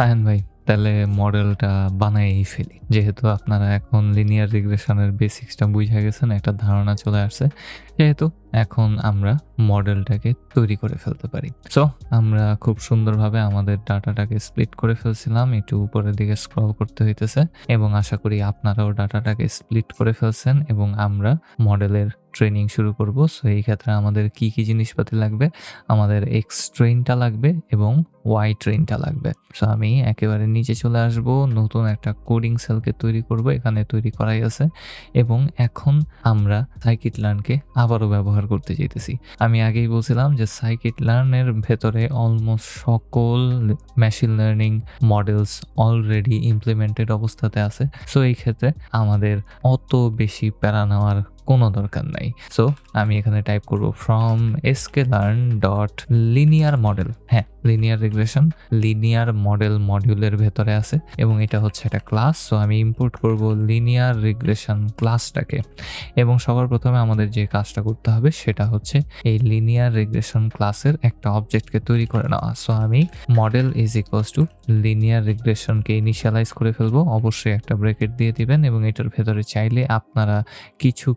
Ion ভাই, তাহলে মডেলটা বানায়েই ফেলি। যেহেতু আপনারা এখন লিনিয়ার রিগ্রেশনের বেসিক্সটা বুঝে গেছেন, একটা ধারণা চলে আসছে। যেহেতু এখন আমরা মডেলটাকে তৈরি করে ফেলতে পারি। সো আমরা খুব সুন্দরভাবে আমাদের ডাটাটাকে স্প্লিট করে ফেলছিলাম। একটু উপরের দিকে স্ক্রল করতে হইতেছে এবং আশা করি আপনারাও ডাটাটাকে স্প্লিট করে ফেলছেন এবং আমরা মডেলের ট্রেনিং শুরু করব। সো এই ক্ষেত্রে আমাদের কি জিনিসপাতি লাগবে? আমাদের এক্স ট্রেইনটা লাগবে এবং ওয়াই ট্রেইনটা লাগবে। সো আমি একেবারে নিচে চলে আসব, নতুন একটা কোডিং সেলকে তৈরি করব, এখানে তৈরি করাই আছে এবং এখন আমরা scikit-learnকে আবারও ব্যবহার করতে চাইতেছি। আমি আগেই বলছিলাম যে scikit-learn-এর ভেতরে অলমোস্ট সকল machine learning models already implemented অবস্থাতে আছে। সো এই ক্ষেত্রে আমাদের অত বেশি প্যারা নেওয়ার কোনো দরকার নাই। সো আমি এখানে টাইপ করব from sklearn.linear model। হ্যাঁ, লিনিয়ার রিগ্রেশন লিনিয়ার মডেল মডিউলের ভেতরে আছে এবং এটা হচ্ছে একটা ক্লাস। সো আমি ইম্পোর্ট করব লিনিয়ার রিগ্রেশন ক্লাসটাকে এবং সবার প্রথমে আমাদের যে কাজটা করতে হবে সেটা হচ্ছে এই লিনিয়ার রিগ্রেশন ক্লাসের একটা অবজেক্টকে তৈরি করে নেওয়া। সো আমি model is equals to linear রিগ্রেশনকে ইনিশিয়ালাইজ করে ফেলবো। অবশ্যই একটা ব্র্যাকেট দিয়ে দিবেন এবং এটার ভেতরে চাইলে আপনারা কিছু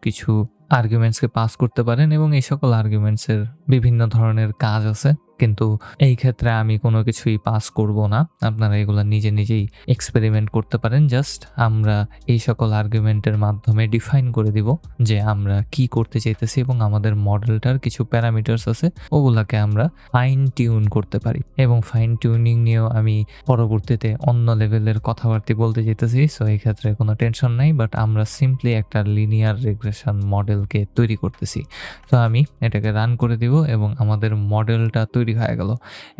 আর্গুমেন্টসকে পাস করতে পারেন এবং এই সকল আর্গুমেন্টসের বিভিন্ন ধরনের কাজ আছে, কিন্তু এই ক্ষেত্রে আমি কোনো কিছুই পাস করব না। আপনারা এগুলা নিজেই এক্সপেরিমেন্ট করতে পারেন। জাস্ট আমরা এই সকল আর্গুমেন্টের মাধ্যমে ডিফাইন করে দিব যে আমরা কি করতে চাইতেছি এবং আমাদের মডেলটার কিছু প্যারামিটার্স আছে, ওগুলাকে আমরা ফাইন টিউন করতে পারি এবং ফাইন টিউনিং নিয়েও আমি পরবর্তীতে অন্য লেভেলের কথাবার্তা বলতে চাইতেছি। সো এই ক্ষেত্রে কোনো টেনশন নাই, বাট আমরা সিম্পলি একটা লিনিয়ার রিগ্রেশন মডেলকে তৈরি করতেছি। তো আমি এটাকে রান করে দিব এবং আমাদের মডেলটা তৈরি হয়ে গেল।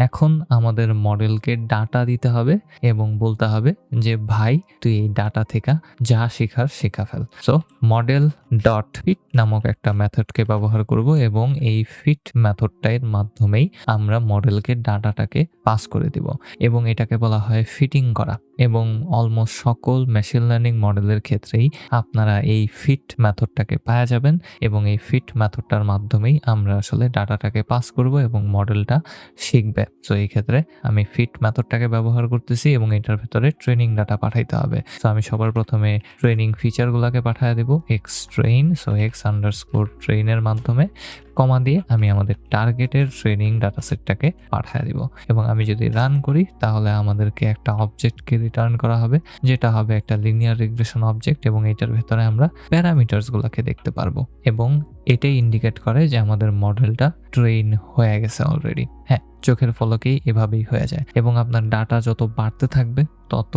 এখন আমাদের মডেলকে ডাটা দিতে হবে এবং বলতে হবে যে ভাই তুই এই ডাটা থেকে যা শেখার শেখা ফেল। সো মডেল ডট ফিট নামক একটা মেথডকে ব্যবহার করব এবং এই ফিট মেথডটার মাধ্যমেই আমরা মডেলকে ডাটাটাকে পাস করে দিব এবং এটাকে বলা হয় ফিটিং করা। এবং অলমোস্ট সকল মেশিন লার্নিং মডেলের ক্ষেত্রেই আপনারা এই ফিট মেথডটাকে পাওয়া যাবেন এবং এই ফিট মেথডটার মাধ্যমেই আমরা আসলে ডাটাটাকে পাস করব এবং মডেলটা শিখবে। সো এই ক্ষেত্রে আমি ফিট মেথডটাকে ব্যবহার করতেছি এবং এটার ভেতরে ট্রেনিং ডাটা পাঠাইতে হবে। সো আমি সবার প্রথমে ট্রেনিং ফিচারগুলোকে পাঠিয়ে দেব X train. So X underscore ট্রেইনের মাধ্যমে কমা দিয়ে আমি আমাদের টার্গেটের ট্রেনিং ডাটা সেটটাকে পাঠিয়ে দিব এবং আমি যদি রান করি তাহলে আমাদেরকে একটা অবজেক্টকে রিটার্ন করা হবে, যেটা হবে একটা লিনিয়ার রিগ্রেশন অবজেক্ট এবং এটার ভেতরে আমরা প্যারামিটার্সগুলোকে দেখতে পারবো এবং এটাই ইন্ডিকেট করে যে আমাদের মডেলটা ট্রেন হয়ে গেছে অলরেডি। হ্যাঁ, চোখের পলকেই এভাবেই হয়ে যায় এবং আপনার ডাটা যত বাড়তে থাকবে তত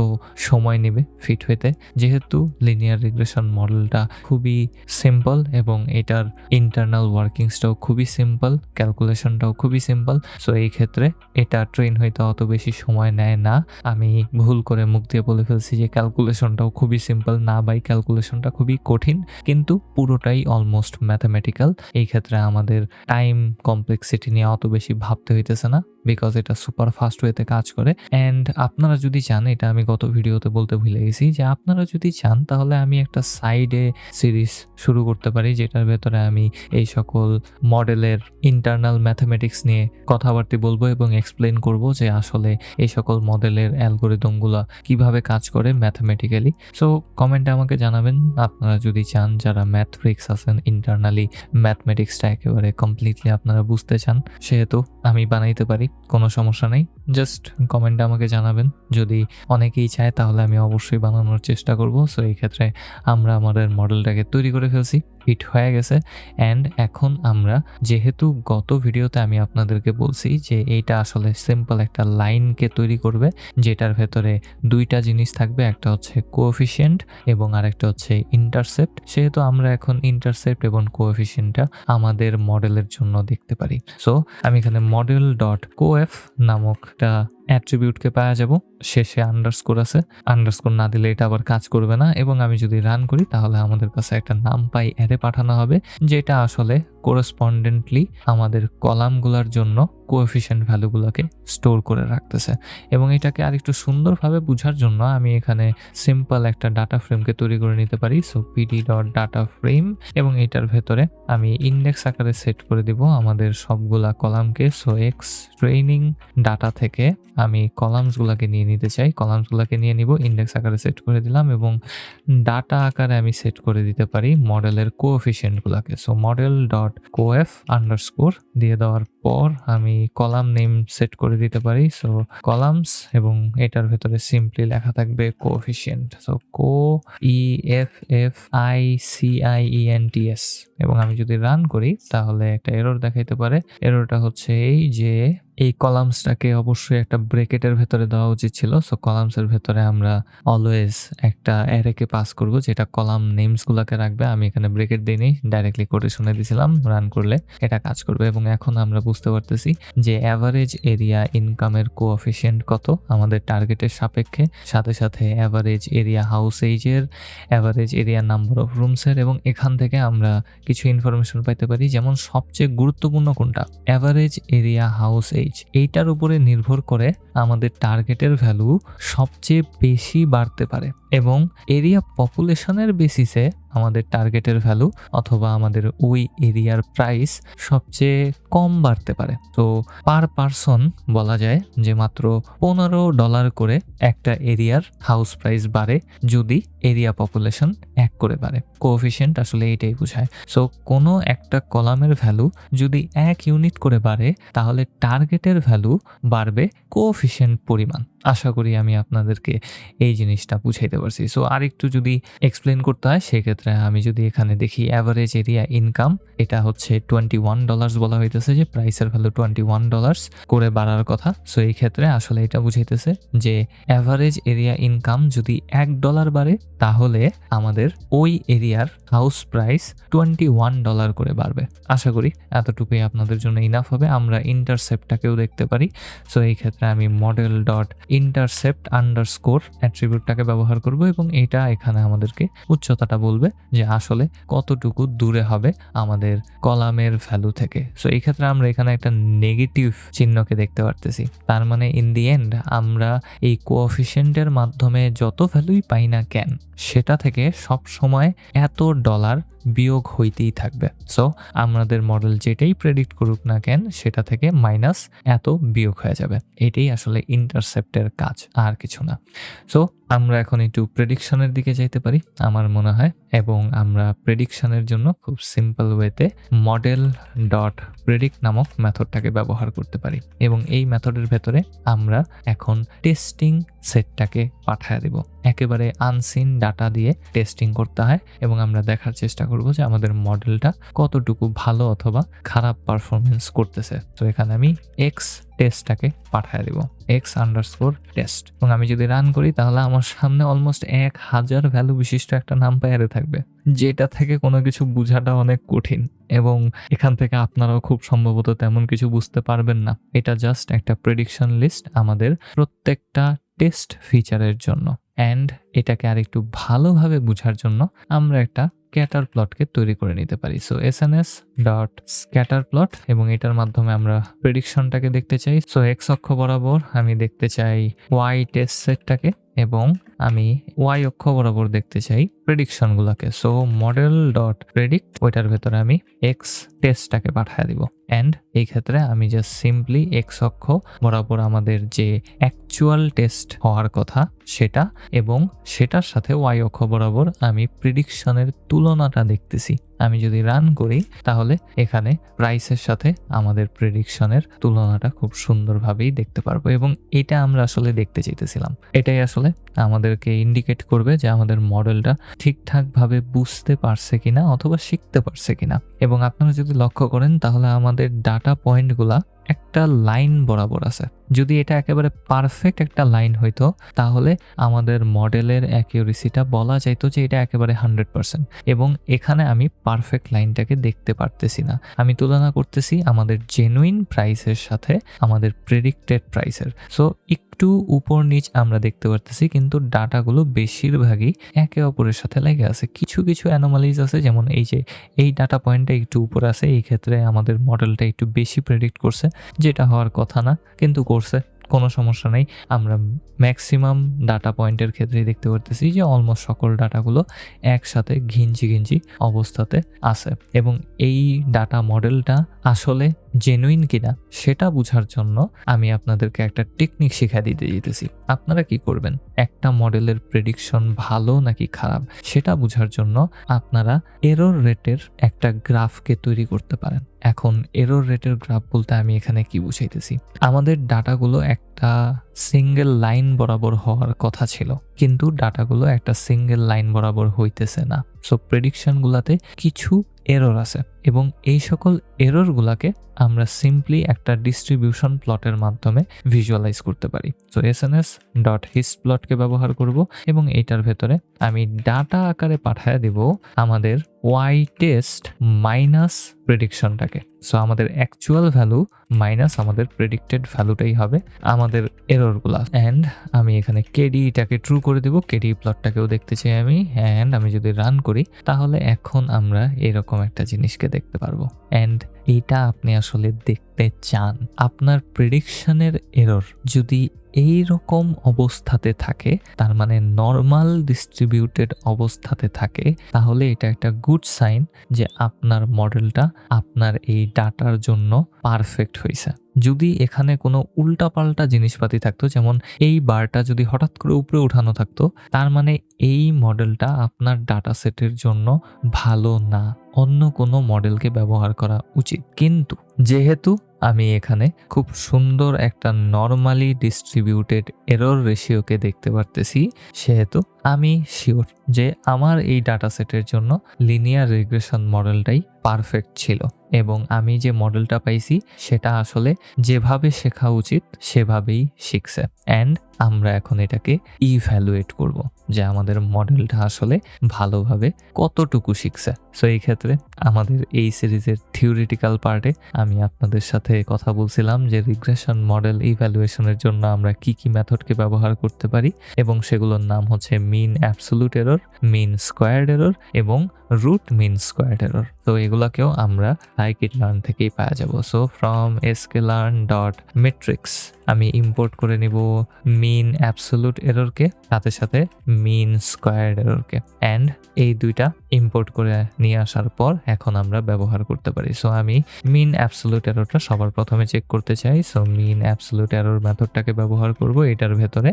সময় নেবে ফিট হইতে। যেহেতু লিনিয়ার রিগ্রেশন মডেলটা খুবই সিম্পল এবং এটার ইন্টারনাল ওয়ার্কিংসটাও খুবই সিম্পল, ক্যালকুলেশনটাও খুবই সিম্পল। সো এই ক্ষেত্রে এটা ট্রেন হইতে অত বেশি সময় নেয় না। আমি ভুল করে মুখ দিয়ে বলে ফেলছি যে ক্যালকুলেশনটাও খুবই সিম্পল। না ভাই, ক্যালকুলেশনটা খুবই কঠিন, কিন্তু পুরোটাই অলমোস্ট ম্যাথামেটিক্যাল। এই ক্ষেত্রে আমাদের টাইম কমপ্লেক্সিটি নিয়ে অত বেশি ভাবতে হইতেছে না, বিকজ এটা সুপার ফাস্ট ওয়েতে কাজ করে। অ্যান্ড আপনারা যদি চান, এটা আমি গত ভিডিওতে বলতে ভুলে গেছি, যে আপনারা যদি চান তাহলে আমি একটা সাইডে সিরিজ শুরু করতে পারি যেটার ভেতরে আমি এই সকল মডেলের ইন্টারনাল ম্যাথামেটিক্স নিয়ে কথাবার্তা বলবো এবং এক্সপ্লেন করব যে আসলে এই সকল মডেলের অ্যালগোরিদমগুলো কিভাবে কাজ করে ম্যাথামেটিক্যালি। সো কমেন্টে আমাকে জানাবেন আপনারা যদি চান, যারা ম্যাথ ফ্রিক্স আছেন, ইন্টারনালি ম্যাথমেটিক্সটা একেবারে কমপ্লিটলি আপনারা বুঝতে চান, সেহেতু আমি বানাইতে পারি, কোনো সমস্যা নেই। জাস্ট কমেন্টে আমাকে জানাবেন। যদি অনেকেই চায় তাহলে আমি অবশ্যই বানানোর চেষ্টা করব। সো এই ক্ষেত্রে আমরা আমাদের মডেলটাকে তৈরি করে ফেলছি, ফিট হয়ে গেছে। অ্যান্ড এখন আমরা, যেহেতু গত ভিডিওতে আমি আপনাদেরকে বলছি যে এইটা আসলে সিম্পল একটা লাইনকে তৈরি করবে যেটার ভেতরে দুইটা জিনিস থাকবে, একটা হচ্ছে কোএফিশিয়েন্ট এবং আরেকটা হচ্ছে ইন্টারসেপ্ট। সেহেতু আমরা এখন ইন্টারসেপ্ট এবং কোএফিশিয়েন্টটা আমাদের মডেলের জন্য দেখতে পারি। সো আমি এখানে মডেল ডট কোএফ নামক একটা অ্যাট্রিবিউটকে পাওয়া যাব, শেষে আন্ডারস্কোর আছে, আন্ডারস্কোর না দিলে এটা আবার কাজ করবে না। এবং আমি যদি রান করি তাহলে আমাদের কাছে একটা নামপাই অ্যারে পাঠানো হবে, যেটা আসলে কোরেসপন্ডেন্টলি আমাদের কলামগুলোর জন্য কোএফিশিয়েন্ট ভ্যালুগুলোকে স্টোর করে রাখতেছে। এবং এটাকে আরেকটু সুন্দরভাবে বোঝার জন্য আমি এখানে সিম্পল একটা ডাটা ফ্রেমকে তৈরি করে নিতে পারি। সো pd.data frame এবং এটার ভেতরে আমি ইন্ডেক্স আকারে সেট করে দিব আমাদের সবগুলা কলামকে। সো এক্স ট্রেনিং ডাটা থেকে আমি কলামসগুলোকে নিয়ে নিতে চাই, কলামসগুলোকে নিয়ে নিব, ইন্ডেক্স আকারে সেট করে দিলাম এবং ডাটা আকারে আমি সেট করে দিতে পারি মডেলের কোএফিশিয়েন্টগুলোকে। সো model.coef_ দিয়ে দেওয়ার পর আমি কলাম নেম সেট করে দিতে পারি। সো কলামস এবং এটার ভেতরে সিম্পলি লেখা থাকবে কোএফিশিয়েন্ট। সো coefficients এবং আমি যদি রান করি তাহলে একটা এরর দেখাইতে পারে। এররটা হচ্ছে এই যে এই কলামসটাকে অবশ্যই একটা ব্রেকেটের ভেতরে দেওয়া উচিত ছিল। সো কলামসের ভেতরে আমরা অলওয়েজ একটা অ্যারেকে পাস করব যেটা কলাম নেমসগুলোকে রাখবে। আমি এখানে ব্রেকেট দিইনি, ডাইরেক্টলি করে শুনে দিয়েছিলাম, রান করলে এটা কাজ করবে। এবং এখন আমরা বুঝতে পারতেছি যে অ্যাভারেজ এরিয়া ইনকামের কোএফিশিয়েন্ট কত আমাদের টার্গেটের সাপেক্ষে, সাথে সাথে অ্যাভারেজ এরিয়া হাউস এইজের, অ্যাভারেজ এরিয়া নাম্বার অফ রুমসের, এবং এখান থেকে আমরা কিছু ইনফরমেশন পাইতে পারি যেমন সবচেয়ে গুরুত্বপূর্ণ কোনটা, অ্যাভারেজ এরিয়া হাউস এইজ। এইটার উপরে নির্ভর করে আমাদের টার্গেটের ভ্যালু সবচেয়ে বেশি বাড়তে পারে এবং এরিয়া পপুলেশনের বেসিসে আমাদের টার্গেটের ভ্যালু অথবা আমাদের ওই এরিয়ার প্রাইস সবচেয়ে কম বাড়তে পারে। তো পার পারসন বলা যায় যে মাত্র $15 করে একটা এরিয়ার হাউস প্রাইস বাড়ে যদি এরিয়া পপুলেশন 1 করে বাড়ে। কোএফিশিয়েন্ট আসলে এইটাই বোঝায়। সো কোনো একটা কলামের ভ্যালু যদি 1 ইউনিট করে বাড়ে তাহলে টার্গেটের ভ্যালু বাড়বে কোএফিশিয়েন্ট পরিমাণ। আশা করি আমি আপনাদেরকে এই জিনিসটা বুঝাইতে পারছি। সো আরেকটু যদি এক্সপ্লেন করতে হয় সেক্ষেত্রে আমি যদি এখানে দেখি অ্যাভারেজ এরিয়া ইনকাম, এটা হচ্ছে $21 বলা হইতেছে যে প্রাইসের ভ্যালু $21 করে বাড়ার কথা। সো এই ক্ষেত্রে আসলে এটা বুঝাইতেছে যে অ্যাভারেজ এরিয়া ইনকাম যদি $1 বাড়ে তাহলে আমাদের ওই এরিয়ার হাউস প্রাইস $21 করে বাড়বে। আশা করি এতটুকুই আপনাদের জন্য ইনাফ হবে। আমরা ইন্টারসেপ্টটাকেও দেখতে পারি। সো এই ক্ষেত্রে আমি model.intercept_ অ্যাট্রিবিউটটাকে ব্যবহার করব এবং এটা এখানে আমাদেরকে উচ্চতাটা বলবে যে আসলে কতটুকু দূরে হবে আমাদের কলামের ভ্যালু থেকে। সো এই ক্ষেত্রে আমরা এখানে একটা নেগেটিভ চিহ্নকে দেখতে পারতেছি। তার মানে ইন দি এন্ড আমরা এই কোএফিশিয়েন্টের মাধ্যমে যত ভ্যালুই পাই না কেন সেটা থেকে সব সময় এত ডলার বিয়োগ হইতেই থাকবে। সো আমাদের মডেল যেটাই প্রেডিক্ট করুক না কেন সেটা থেকে মাইনাস এত বিয়োগ হয়ে যাবে। এটাই আসলে ইন্টারসেপ্টের কাজ, আর কিছু না। সো আমরা এখন একটু প্রেডিকশনের দিকে যাইতে পারি আমার মনে হয়, এবং আমরা প্রেডিকশনের জন্য খুব সিম্পল ওয়েতে model.predict নামক মেথডটাকে ব্যবহার করতে পারি এবং এই মেথডের ভেতরে আমরা এখন টেস্টিং সেটটাকে পাঠিয়ে দেব। একেবারে আনসিন ডাটা দিয়ে টেস্টিং করতে হয় এবং আমরা দেখার চেষ্টা করব যে আমাদের মডেলটা কতটুকু ভালো অথবা খারাপ পারফরমেন্স করতেছে। তো এখানে আমি এক্স টেস্টটাকে পাঠিয়ে দেব, x_test, এবং আমি যদি রান করি তাহলে আমার সামনে অলমোস্ট 1000 ভ্যালু বিশিষ্ট একটা নাম্পায়ারে থাকবে, যেটা থেকে কোনো কিছু বোঝাটা অনেক কঠিন এবং এখান থেকে আপনারাও খুব সম্ভবত তেমন কিছু বুঝতে পারবেন না। এটা জাস্ট একটা প্রেডিকশন লিস্ট আমাদের প্রত্যেকটা টেস্ট ফিচারের জন্য। অ্যান্ড এটাকে আরেকটু ভালোভাবে বোঝার জন্য আমরা একটা স্ক্যাটার প্লটকে তৈরি করে নিতে পারি। সো sns.scatterplot এবং এটার মাধ্যমে আমরা প্রেডিকশনটাকে দেখতে চাই। সো এক্স অক্ষ বরাবর আমি দেখতে চাই ওয়াই টেস্ট সেটটাকে এবং আমি ওয়াই অক্ষ বরাবর দেখতে চাই প্রেডিকশনগুলোকে। সো model.predict ওইটার ভেতরে আমি এক্স টেস্টটাকে পাঠিয়ে দিব। অ্যান্ড এই ক্ষেত্রে আমি জাস্ট সিম্পলি এক্স অক্ষ বরাবর আমাদের যে অ্যাকচুয়াল টেস্ট হওয়ার কথা সেটা এবং সেটার সাথে ওয়াই অক্ষ বরাবর আমি প্রেডিকশনের তুলনাটা দেখতেছি। আমি যদি রান করি তাহলে এখানে প্রাইসের সাথে আমাদের প্রেডিকশনের তুলনাটা খুব সুন্দরভাবেই দেখতে পারবো এবং এটা আমরা আসলে দেখতে চাইতেছিলাম। এটাই আসলে আমাদেরকে ইন্ডিকেট করবে যে আমাদের মডেলটা ঠিকঠাকভাবে বুঝতে পারছে কিনা অথবা শিখতে পারছে কিনা। এবং আপনারা যদি লক্ষ্য করেন তাহলে আমাদের ডাটা পয়েন্টগুলা একটা লাইন বরাবর আছে। যদি এটা একেবারে পারফেক্ট একটা লাইন হইতো তাহলে আমাদের মডেলের অ্যাকিউরেসিটা বলা যাইতো যে এটা একেবারে 100%, এবং এখানে আমি পারফেক্ট লাইনটাকে দেখতে পারতেছি না। আমি তুলনা করতেছি আমাদের জেনুইন প্রাইসের সাথে আমাদের প্রেডিক্টেড প্রাইসের। সো একটু উপর নিচ আমরা দেখতে পারতেছি, কিন্তু ডাটাগুলো বেশিরভাগই একে অপরের সাথে লেগে আছে। কিছু কিছু অ্যানোমালিজ আছে, যেমন এই যে এই ডাটা পয়েন্টটা একটু উপর আছে, এই ক্ষেত্রে আমাদের মডেলটা একটু বেশি প্রেডিক্ট করছে, যেটা হওয়ার কথা না কিন্তু করছে, কোনো সমস্যা নেই। আমরা ম্যাক্সিমাম ডাটা পয়েন্টের ক্ষেত্রেই দেখতে পারতেছি যে অলমোস্ট সকল ডাটাগুলো একসাথে ঘিঞ্জি অবস্থাতে আছে, এবং এই ডাটা মডেলটা আসলে জেনুইন কিনা সেটা বোঝার জন্য আমি আপনাদেরকে একটা টেকনিক শিখা দিতে যেতেছি। আপনারা কি করবেন, একটা মডেলের প্রেডিকশন ভালো নাকি খারাপ সেটা বোঝার জন্য আপনারা এরর রেটের একটা গ্রাফকে তৈরি করতে পারেন। এখন এরর রেটের গ্রাফ বলতে আমি এখানে কি বুঝাইতেছি, আমাদের ডাটাগুলো একটা সিঙ্গেল লাইন বরাবর হওয়ার কথা ছিল, কিন্তু ডাটাগুলো একটা সিঙ্গেল লাইন বরাবর হইতেছে না। সো প্রেডিকশনগুলোতে কিছু এরর আছে, এবং এই সকল এররগুলোকে আমরা সিম্পলি একটা ডিস্ট্রিবিউশন প্লটের মাধ্যমে ভিজুয়ালাইজ করতে পারি। সো SNS.histplotকে ব্যবহার করব, এবং এইটার ভেতরে আমি ডাটা আকারে পাঠায় দেব আমাদের ওয়াই টেস্ট মাইনাস প্রেডিকশনটাকে। সো আমাদের অ্যাকচুয়াল ভ্যালু মাইনাস আমাদের প্রেডিক্টেড ভ্যালুটাই হবে আমাদের এররগুলা। অ্যান্ড আমি এখানে কেডিটাকে ট্রু করে দেব, কেডি প্লটটাকেও দেখতে চাই আমি। অ্যান্ড আমি যদি রান করি তাহলে এখন আমরা এরকম একটা জিনিসকে দেখতে পারবো। অ্যান্ড এইটা আপনি আসলে দেখতে চান, আপনার প্রেডিকশনের এরর যদি এই রকম অবস্থাতে থাকে, তার মানে নর্মাল ডিস্ট্রিবিউটেড অবস্থাতে থাকে, তাহলে এটা একটা গুড সাইন যে আপনার মডেলটা আপনার এই ডাটার জন্য পারফেক্ট হয়েছে। যদি এখানে কোনো উল্টাপাল্টা জিনিসপাতি থাকতো, যেমন এই বারটা যদি হঠাৎ করে উপরে উঠানো থাকতো, তার মানে এই মডেলটা আপনার ডাটা সেটের জন্য ভালো না, অন্য কোনো মডেলকে ব্যবহার করা উচিত। কিন্তু যেহেতু আমি এখানে খুব সুন্দর একটা নর্মালি ডিস্ট্রিবিউটেড এরর রেশিওকে দেখতে পারতেছি, সেহেতু আমি শিওর যে আমার এই ডাটা সেটের জন্য লিনিয়ার রিগ্রেশন মডেলটাই পারফেক্ট ছিল, এবং আমি যে মডেলটা পাইছি সেটা আসলে যেভাবে শেখা উচিত সেভাবেই শিখছে। অ্যান্ড আমরা এখন এটাকে ইভ্যালুয়েট করব যে আমাদের মডেলটা আসলে ভালোভাবে কতটুকু শিখছে। সো এই ক্ষেত্রে আমাদের এই সিরিজের থিওরিটিক্যাল পার্টে আমি আপনাদের সাথে কথা বলছিলাম যে রিগ্রেশন মডেল ইভ্যালুয়েশনের জন্য আমরা কি কি মেথডকে ব্যবহার করতে পারি, এবং সেগুলোর নাম হচ্ছে মিন অ্যাবসোলুট এরর, মিন স্কোয়ার্ড এরর এবং রুট মিন স্কোয়ার্ড এরর। তো এগুলাকেও আমরা scikit-learn থেকেই পাওয়া যাব। সো ফ্রম sklearn.metrics আমি ইম্পোর্ট করে নিব মিন অ্যাবসোলুট এররকে, সাথে সাথে মিন স্কোয়ার্ড এররকে। অ্যান্ড এই দুইটা ইম্পোর্ট করে নিয়ে আসার পর এখন আমরা ব্যবহার করতে পারি। সো আমি মিন অ্যাবসোলুট এররটা সবার প্রথমে চেক করতে চাই। সো মিন অ্যাবসোলুট এরর মেথডটাকে ব্যবহার করব। এটার ভেতরে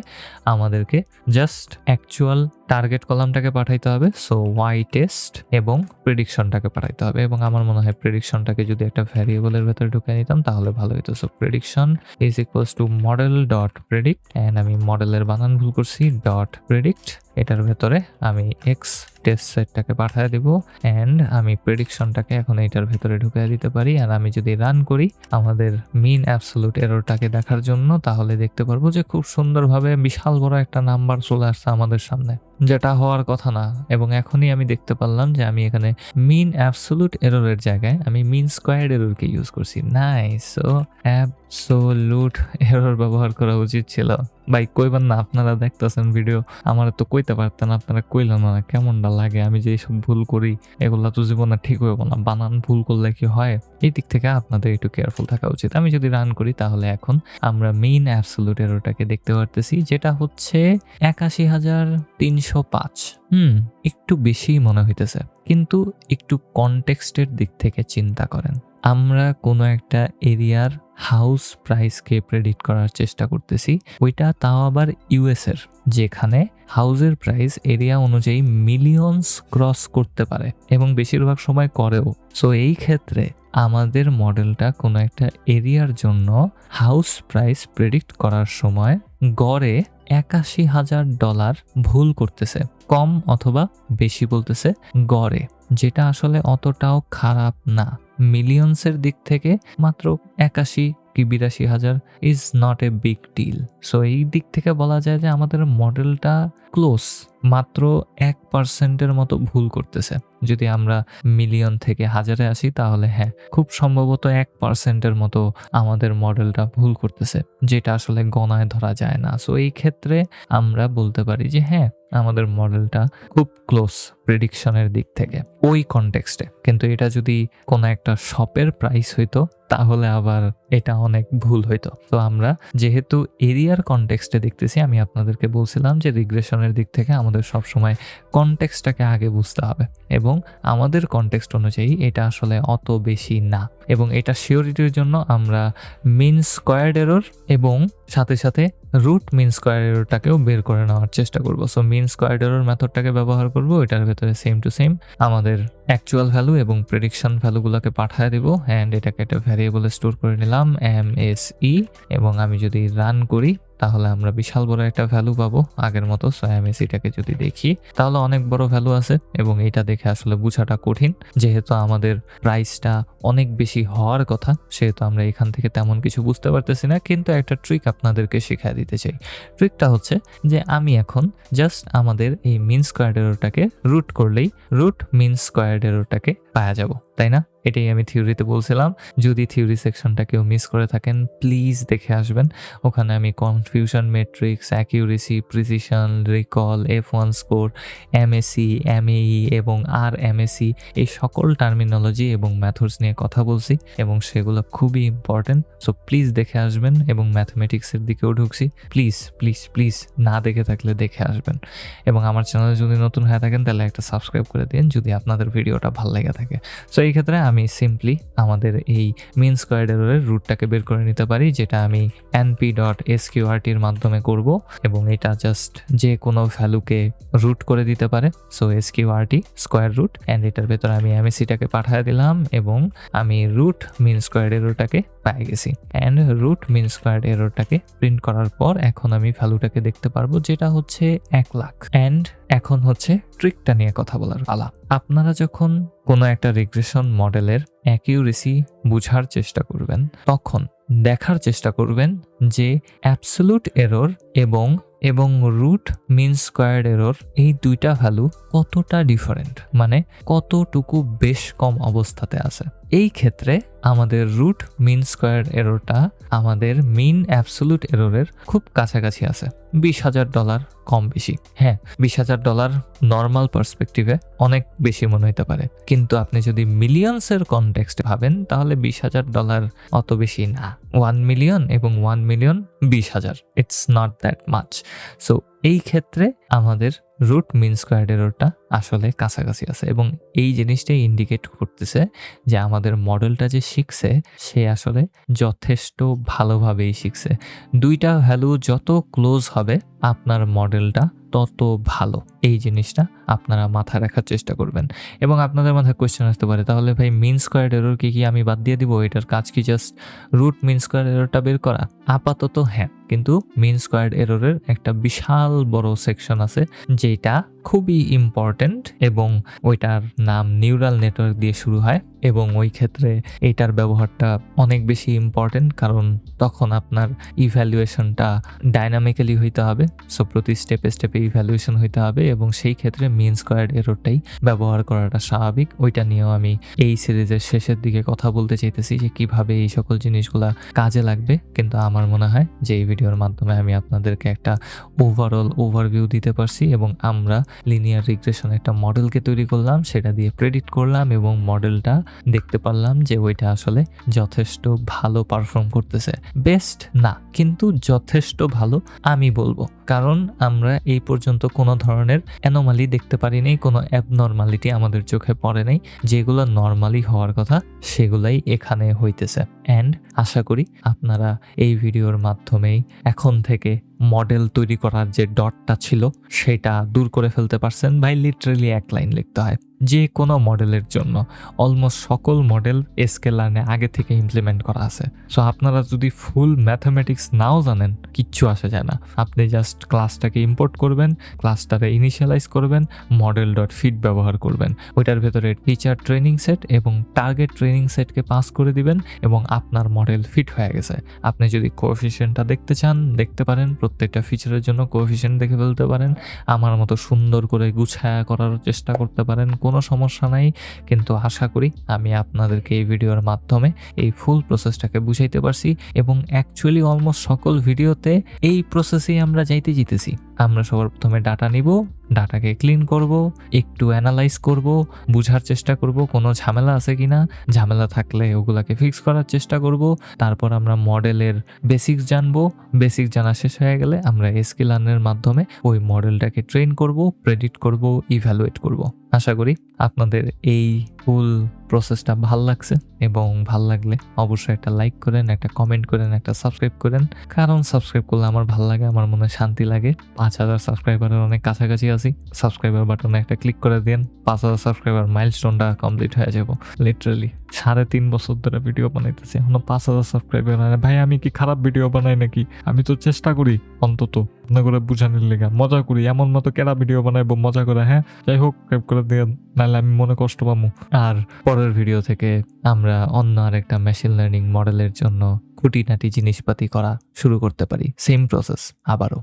আমাদেরকে জাস্ট অ্যাকচুয়াল টার্গেট কলামটাকে পাঠাইতে হবে, সো ওয়াই টেস্ট, এবং প্রেডিকশনটাকে পাঠাইতে হবে। এবং আমার মনে হয় প্রেডিকশনটাকে যদি একটা ভ্যারিয়েবলের ভেতরে ঢুকে নিতাম তাহলে ভালো হতো। So prediction is equals two model dot predict, and আমি মডেলের বানান ভুল করছি, ডট প্রেডিক্ট। এটার ভেতরে আমি এক্স টেস্ট সেটটাকে পাঠিয়ে দেব, অ্যান্ড আমি প্রেডিকশনটাকে এখন এটার ভেতরে ঢুকিয়ে দিতে পারি। আর আমি যদি রান করি আমাদের মিন অ্যাবসোলুট এররটাকে দেখার জন্য, তাহলে দেখতে পারবো যে খুব সুন্দরভাবে বিশাল বড় একটা নাম্বার চলে আসছে আমাদের সামনে, যেটা হওয়ার কথা না। এবং এখনই আমি দেখতে পারলাম যে আমি এখানে মিন অ্যাবসোলুট এররের জায়গায় আমি মিন স্কোয়ার্ড এররকে ইউজ করছি। নাইস। সো অ্যাবসোলুট এরর ব্যবহার করা উচিত ছিল। ভাই কইবেন না, আপনারা দেখতেছেন ভিডিও, আমার তো কইতে পারতেন, আপনারা কইলেন না, কেমনটা লাগে? আমি যে এইসব ভুল করি এগুলা তো জীবনে ঠিক হইব না, বানান ভুল করলে কি হয়? এই দিক থেকে আপনাদের একটু কেয়ারফুল থাকা উচিত। আমি যদি রান করি তাহলে এখন আমরা মেইন অ্যাবসোলুট এররটাকে দেখতে পারতেছি, যেটা হচ্ছে 81,305। একটু বেশি মনে হইতেছে, কিন্তু একটু কনটেক্সটের দিক থেকে চিন্তা করেন। আমরা কোনো একটা এরিয়ার হাউস প্রাইসকে প্রেডিক্ট করার চেষ্টা করতেছি, ওইটা তাও আবার ইউএস এর, যেখানে হাউসের প্রাইস এরিয়া অনুযায়ী মিলিয়নস ক্রস করতে পারে এবং বেশিরভাগ সময় করেও। সো এই ক্ষেত্রে আমাদের মডেলটা কোনো একটা এরিয়ার জন্য হাউস প্রাইস প্রেডিক্ট করার সময় গড়ে $81,000 ভুল করতেছে, কম অথবা বেশি বলতেছে গড়ে, যেটা আসলে অতটাও খারাপ না। মিলিয়নসের দিক থেকে মাত্র 81 কি 82,000 is not a big deal. So এই দিক থেকে বলা যায় যে আমাদের মডেলটা ক্লোজ, মাত্র 1% মতো ভুল করতেছে। যদি আমরা মিলিয়ন থেকে হাজারে আসি তাহলে হ্যাঁ, খুব সম্ভবত 1% মতো আমাদের মডেলটা ভুল করতেছে, যেটা আসলে গণায় ধরা যায় না। সো এই ক্ষেত্রে আমরা বলতে পারি যে হ্যাঁ, আমাদের মডেলটা খুব ক্লোজ প্রেডিকশনের দিক থেকে ওই কনটেক্সটে। কিন্তু এটা যদি কোনো একটা শপের প্রাইস হইতো তাহলে আবার এটা অনেক ভুল হইতো। তো আমরা যেহেতু এরিয়ার কনটেক্সটে দেখতেছি, আমি আপনাদেরকে বলছিলাম যে রিগ্রেশনের দিক থেকে আমাদের সবসময় কনটেক্সটটাকে আগে বুঝতে হবে, এবং আমাদের কনটেক্সট অনুযায়ী এটা আসলে অত বেশি না। এবং এটা শিওরিটির জন্য আমরা মিন স্কোয়ার্ড এরর এবং সাথে সাথে রুট মিন স্কোয়ার এররটাকেও বের করে নেওয়ার চেষ্টা করব। সো মিন স্কোয়ার্ড এরর মেথডটাকে ব্যবহার করব, এটার ভেতরে সেম টু সেম আমাদের অ্যাকচুয়াল ভ্যালু এবং প্রেডিকশন ভ্যালুগুলোকে পাঠিয়ে দেব, অ্যান্ড এটাকে একটা ভ্যারিয়েবলে স্টোর করে নিলাম MSE, এবং আমি যদি রান করি তাহলে আমরা বিশাল বড় একটা ভ্যালু পাবো আগের মতো। সো MSEটাকে যদি দেখি তাহলে অনেক বড় ভ্যালু আছে, এবং এটা দেখে আসলে বোঝাটা কঠিন, যেহেতু আমাদের প্রাইসটা অনেক বেশি হওয়ার কথা সেহেতু আমরা এখান থেকে তেমন কিছু বুঝতে পারতেছি না। কিন্তু একটা ট্রিক আপনাদেরকে শেখায় দিতে চাই। ট্রিকটা হচ্ছে যে আমি এখন জাস্ট আমাদের এই মিন স্কোয়ার্ড এররটাকে রুট করলেই রুট মিন স্কোয়ার্ড এররটাকে পাওয়া যাব, তাই না? এটাই আমি থিওরিতে বলছিলাম। যদি থিওরি সেকশনটা কেউ মিস করে থাকেন প্লিজ দেখে আসবেন, ওখানে আমি confusion matrix, accuracy, precision, recall, F1 score, MSE, MAE এবং RMSE এই সকল টার্মিনোলজি এবং মেথডস নিয়ে কথা বলছি, এবং সেগুলো খুবই ইম্পর্টেন্ট। সো প্লিজ দেখে আসবেন, এবং ম্যাথমেটিক্সের দিকেও ঢুকছি। প্লিজ প্লিজ প্লিজ না দেখে থাকলে দেখে আসবেন, এবং আমার চ্যানেলে যদি নতুন হয়ে থাকেন তাহলে একটা সাবস্ক্রাইব করে দিন যদি আপনাদের ভিডিওটা ভালো লেগে থাকে। সো এই ক্ষেত্রে আমি সিম্পলি আমাদের এই মিন স্কোয়ার্ড এররের রুটটাকে বের করে নিতে পারি, যেটা আমি np.sqrt এর মাধ্যমে করব, এবং এটা জাস্ট যে কোনো ভ্যালুকে রুট করে দিতে পারে। So sqrt square root, and এটার ভেতরে আমি MSEটাকে পাঠিয়ে দিলাম, এবং আমি রুট মিন স্কোয়ার্ড এররটাকে পেয়ে গেছি। অ্যান্ড রুট মিন স্কোয়ার্ড এররটাকে প্রিন্ট করার পর এখন আমি ভ্যালুটাকে দেখতে পারবো, যেটা হচ্ছে 1 লাখ। অ্যান্ড এখন হচ্ছে ট্রিকটা নিয়ে কথা বলার পালা। আপনারা যখন কোনো একটা রিগ্রেশন মডেলের অ্যাকিউরেসি বোঝার চেষ্টা করবেন তখন দেখার চেষ্টা করবেন যে অ্যাবসোলুট এরর এবং রুট মিন স্কোয়ার্ড এরর এই দুইটা ভ্যালু কতটা ডিফারেন্ট, মানে কতটুকু বেশ কম অবস্থাতে আছে। এই ক্ষেত্রে আমাদের রুট মিন স্কোয়ার্ড এররটা আমাদের মিন অ্যাবসোলুট এররের খুব কাছাকাছি আছে, $20,000 কম বেশি। হ্যাঁ, $20,000 নর্মাল পার্সপেক্টিভে অনেক বেশি মনে হতে পারে, কিন্তু আপনি যদি মিলিয়নসের কনটেক্সটে ভাবেন তাহলে $20,000 অত বেশি না। 1 মিলিয়ন এবং 1 million 20,000, it's not that much. So এই ক্ষেত্রে আমাদের রুট মিন স্কোয়ার্ড এররটা আসলে কাছাকাছি আছে, এবং এই জিনিসটাই ইন্ডিকেট করতেছে যে আমাদের মডেলটা যে শিখছে সে আসলে যথেষ্ট ভালোভাবেই শিখছে। দুইটা ভ্যালু যত ক্লোজ হবে আপনার মডেলটা তত ভালো। এই জিনিসটা আপনারা মাথায় রাখার চেষ্টা করবেন। এবং আপনাদের মাথায় কোয়েশ্চেন আসতে পারে, তাহলে ভাই মিন স্কোয়ার্ড এরর কি আমি বাদ দিয়ে দিব? এটার কাজ কি জাস্ট রুট মিন স্কোয়ার্ড এররটা বের করা? আপাতত হ্যাঁ, কিন্তু মিন স্কোয়ার্ড এররের একটা বিশাল বড় সেকশন আছে যেটা খুবই ইম্পর্টেন্ট, এবং ওইটার নাম নিউরাল নেটওয়ার্ক দিয়ে শুরু হয়, এবং ওই ক্ষেত্রে এইটার ব্যবহারটা অনেক বেশি ইম্পর্টেন্ট, কারণ তখন আপনার ইভ্যালুয়েশনটা ডাইনামিক্যালি হইতে হবে। সো প্রতি স্টেপে স্টেপে ইভ্যালুয়েশন হইতে হবে, এবং সেই ক্ষেত্রে মিন স্কোয়ার্ড এররটাই ব্যবহার করাটা স্বাভাবিক। ওইটা নিয়েও আমি এই সিরিজের শেষের দিকে কথা বলতে চাইতেছি যে কিভাবে এই সকল জিনিসগুলা কাজে লাগবে। কিন্তু আমার মনে হয় যে এই ভিডিওর মাধ্যমে আমি আপনাদেরকে একটা ওভারঅল ওভারভিউ দিতে পারছি, এবং আমরা লিনিয়ার রিগ্রেশন একটা মডেলকে তৈরি করলাম, সেটা দিয়ে প্রেডিক্ট করলাম, এবং মডেলটা দেখতে পারলাম যে ওইটা আসলে যথেষ্ট ভালো পারফর্ম করতেছে। বেস্ট না, কিন্তু যথেষ্ট ভালো আমি বলবো, কারণ আমরা এই পর্যন্ত কোনো ধরনের অ্যানোমালি দেখতে পারি নাই, কোনো অ্যাবনর্মালিটি আমাদের চোখে পড়ে নাই। যেগুলো নর্মালি হওয়ার কথা সেগুলাই এখানে হইতেছে। অ্যান্ড আশা করি আপনারা এই ভিডিওর মাধ্যমেই এখন থেকে মডেল তৈরি করার যে ডটটা ছিল সেটা দূর করে ফেলতে পারছেন। ভাই লিটারালি 1 লাইন লিখতে হয়, যে কোনো মডেলের জন্য অলমোস্ট সকল মডেল স্কেলার্নে আগে থেকে ইমপ্লিমেন্ট করা আছে। সো আপনারা যদি ফুল ম্যাথামেটিক্স নাও জানেন, কিচ্ছু আসে যায় না। আপনি জাস্ট ক্লাসটাকে ইম্পোর্ট করবেন, ক্লাসটাকে ইনিশিয়ালাইজ করবেন, মডেল ডট ফিট ব্যবহার করবেন, ওইটার ভেতরে টিচার ট্রেনিং সেট এবং টার্গেট ট্রেনিং সেটকে পাস করে দিবেন এবং আপনার মডেল ফিট হয়ে গেছে। আপনি যদি কোএফিসিয়েন্টটা দেখতে চান দেখতে পারেন, প্রত্যেকটা ফিচারের জন্য কোএফিসিয়েন্ট দেখে ফেলতে পারেন, আমার মতো সুন্দর করে গুছায়া করার চেষ্টা করতে পারেন, কোনো সমস্যা নাই। কিন্তু আশা করি আমি আপনাদেরকে এই ভিডিওর মাধ্যমে এই ফুল প্রসেসটাকে বুঝাইতে পারছি এবং অ্যাকচুয়ালি অলমোস্ট সকল ভিডিওতে এই প্রসেসেই আমরা যেতেছি। আমরা সবার প্রথমে ডাটা নিব, ডাটাকে ক্লিন করব, একটু অ্যানালাইজ করব, বুঝার চেষ্টা করব কোনো ঝামেলা আছে কিনা, ঝামেলা থাকলে ওগুলাকে ফিক্স করার চেষ্টা করব। তারপর আমরা মডেলের বেসিক্স জানবো, বেসিক জানা শেষ হয়ে গেলে আমরা স্কেলারের মাধ্যমে ওই মডেলটাকে ট্রেন করব, প্রেডিক্ট করব, ইভ্যালুয়েট করব। আশা করি আপনাদের এই ফুল প্রসেসটা ভাল লাগছে এবং ভাল লাগলে অবশ্যই একটা লাইক করেন, একটা কমেন্ট করেন, একটা সাবস্ক্রাইব করেন। কারণ সাবস্ক্রাইব করলে আমার ভাল লাগে, আমার মনে শান্তি লাগে। 5,000 সাবস্ক্রাইবারের অনেক কাছাকাছি আছি। সাবস্ক্রাইবার বাটনে একটা ক্লিক করে দেন, 5,000 সাবস্ক্রাইবার মাইলস্টোনটা কমপ্লিট হয়ে যাব। লিটারালি 3.5 বছর ধরে ভিডিও বানাইতেছি, এখনো 5,000 সাবস্ক্রাইবার হয় না। ভাই আমি কি খারাপ ভিডিও বানাই নাকি? আমি তো চেষ্টা করি অন্তত আপনার করে বুঝানোর লেগা, মজা করি। এমন মতো কেরা ভিডিও বানাইবো মজা করে? হ্যাঁ, যাই হোক, সাবস্ক্রাইব করে দেন, নাহলে আমি মনে কষ্ট পাবো। আর পরের ভিডিও থেকে আমরা অন্য আরেকটা মেশিন লার্নিং মডেলের জন্য খুঁটিনাটি জিনিসপাতি করা শুরু করতে পারি। সেম প্রসেস আবারও।